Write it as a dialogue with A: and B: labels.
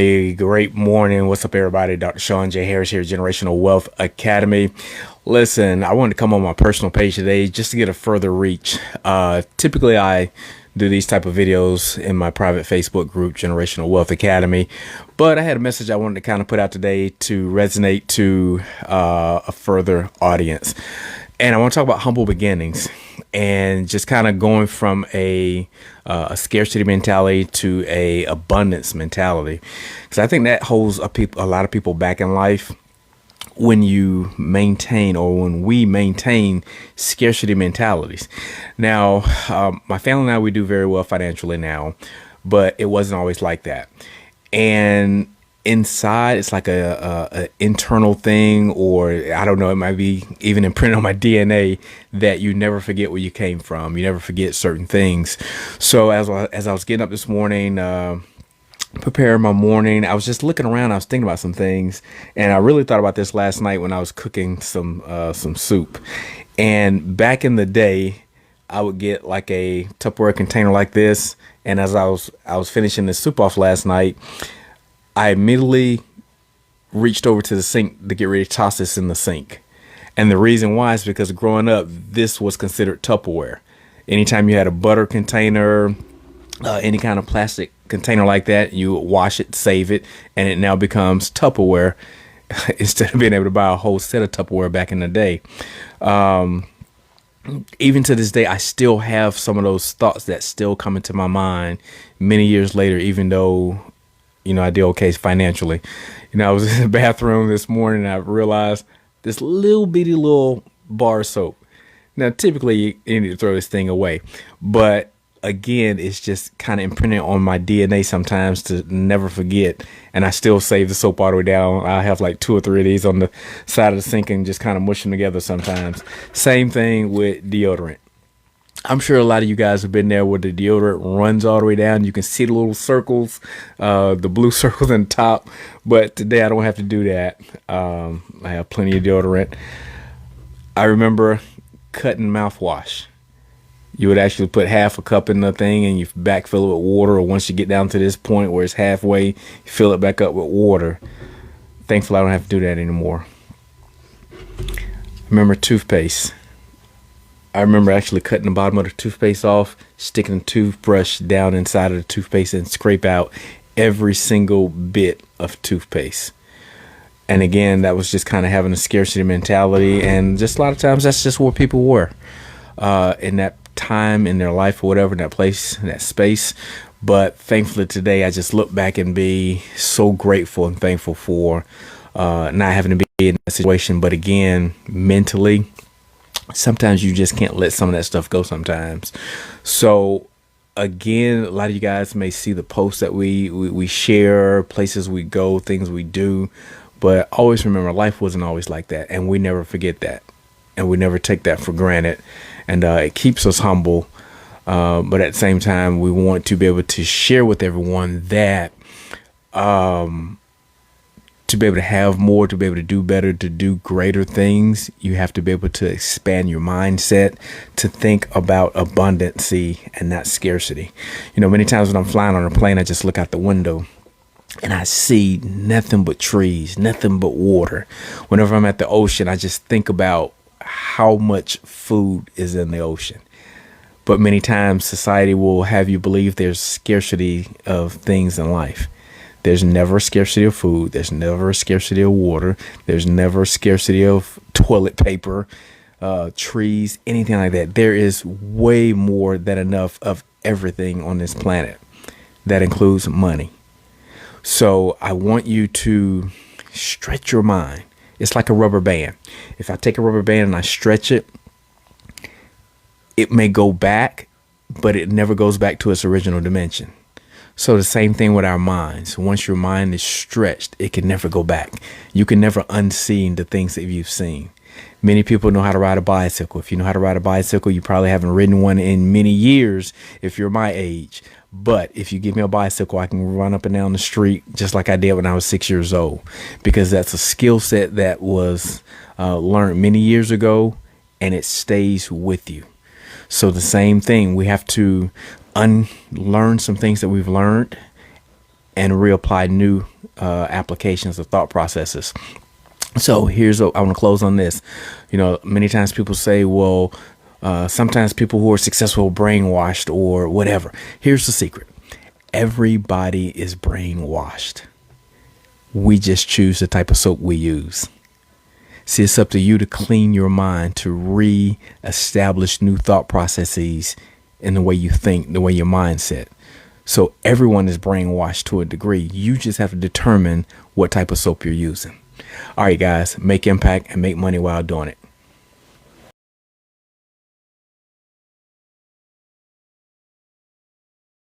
A: A great morning. What's up, everybody? Dr. Sean J. Harris here, Generational Wealth Academy. Listen, I wanted to come on my personal page today just to get a further reach. Typically, I do these type of videos in my private Facebook group, Generational Wealth Academy. But I had a message I wanted to kind of put out today to resonate to a further audience. And I want to talk about humble beginnings and just kind of going from a scarcity mentality to a abundance mentality, because I think that holds a lot of people back in life when you maintain, or when we maintain, scarcity mentalities. Now, my family and I, we do very well financially now, but it wasn't always like that. And inside, it's like a internal thing, or I don't know, it might be even imprinted on my DNA, that you never forget where you came from. You never forget certain things. So as I was getting up this morning, preparing my morning, I was just looking around. I was thinking about some things, and I really thought about this last night when I was cooking some soup. And back in the day, I would get like a Tupperware container like this, and as I was finishing the soup off last night, I immediately reached over to the sink to get ready to toss this in the sink. And the reason why is because growing up, this was considered Tupperware. Anytime you had a butter container, any kind of plastic container like that, you would wash it, save it, and it now becomes Tupperware instead of being able to buy a whole set of Tupperware back in the day. Even to this day, I still have some of those thoughts that still come into my mind many years later, even though I did okay financially. I was in the bathroom this morning and I realized this little bitty little bar of soap. Now, typically you need to throw this thing away, but again, it's just kind of imprinted on my DNA sometimes to never forget. And I still save the soap all the way down. I have like 2 or 3 of these on the side of the sink and just kind of mush them together sometimes. Same thing with deodorant. I'm sure a lot of you guys have been there where the deodorant runs all the way down. You can see the little circles, the blue circles on top. But today I don't have to do that. I have plenty of deodorant. I remember cutting mouthwash. You would actually put half a cup in the thing and you backfill it with water. Or once you get down to this point where it's halfway, you fill it back up with water. Thankfully, I don't have to do that anymore. Remember toothpaste. I remember actually cutting the bottom of the toothpaste off, sticking the toothbrush down inside of the toothpaste and scrape out every single bit of toothpaste. And again, that was just kind of having a scarcity mentality. And just a lot of times that's just where people were in that time in their life or whatever, in that place, in that space. But thankfully today, I just look back and be so grateful and thankful for not having to be in that situation. But again, mentally, sometimes you just can't let some of that stuff go sometimes. So again, a lot of you guys may see the posts that we share, places we go, things we do, but always remember, life wasn't always like that, and we never forget that, and we never take that for granted. And it keeps us humble, but at the same time, we want to be able to share with everyone that to be able to have more, to be able to do better, to do greater things, you have to be able to expand your mindset to think about abundancy and not scarcity. Many times when I'm flying on a plane, I just look out the window and I see nothing but trees, nothing but water. Whenever I'm at the ocean, I just think about how much food is in the ocean. But many times society will have you believe there's scarcity of things in life. There's never a scarcity of food. There's never a scarcity of water. There's never a scarcity of toilet paper, trees, anything like that. There is way more than enough of everything on this planet. That includes money. So I want you to stretch your mind. It's like a rubber band. If I take a rubber band and I stretch it, it may go back, but it never goes back to its original dimension. So the same thing with our minds. Once your mind is stretched, it can never go back. You can never unseen the things that you've seen. Many people know how to ride a bicycle. If you know how to ride a bicycle, you probably haven't ridden one in many years if you're my age. But if you give me a bicycle, I can run up and down the street just like I did when I was 6 years old, because that's a skill set that was learned many years ago, and it stays with you. So the same thing, we have to unlearn some things that we've learned and reapply new applications or thought processes. So I want to close on this. Many times people say, well, sometimes people who are successful are brainwashed or whatever. Here's the secret. Everybody is brainwashed. We just choose the type of soap we use. See, it's up to you to clean your mind, to re-establish new thought processes in the way you think, the way your mindset. So everyone is brainwashed to a degree. You just have to determine what type of soap you're using. All right, guys, make impact and make money while doing it.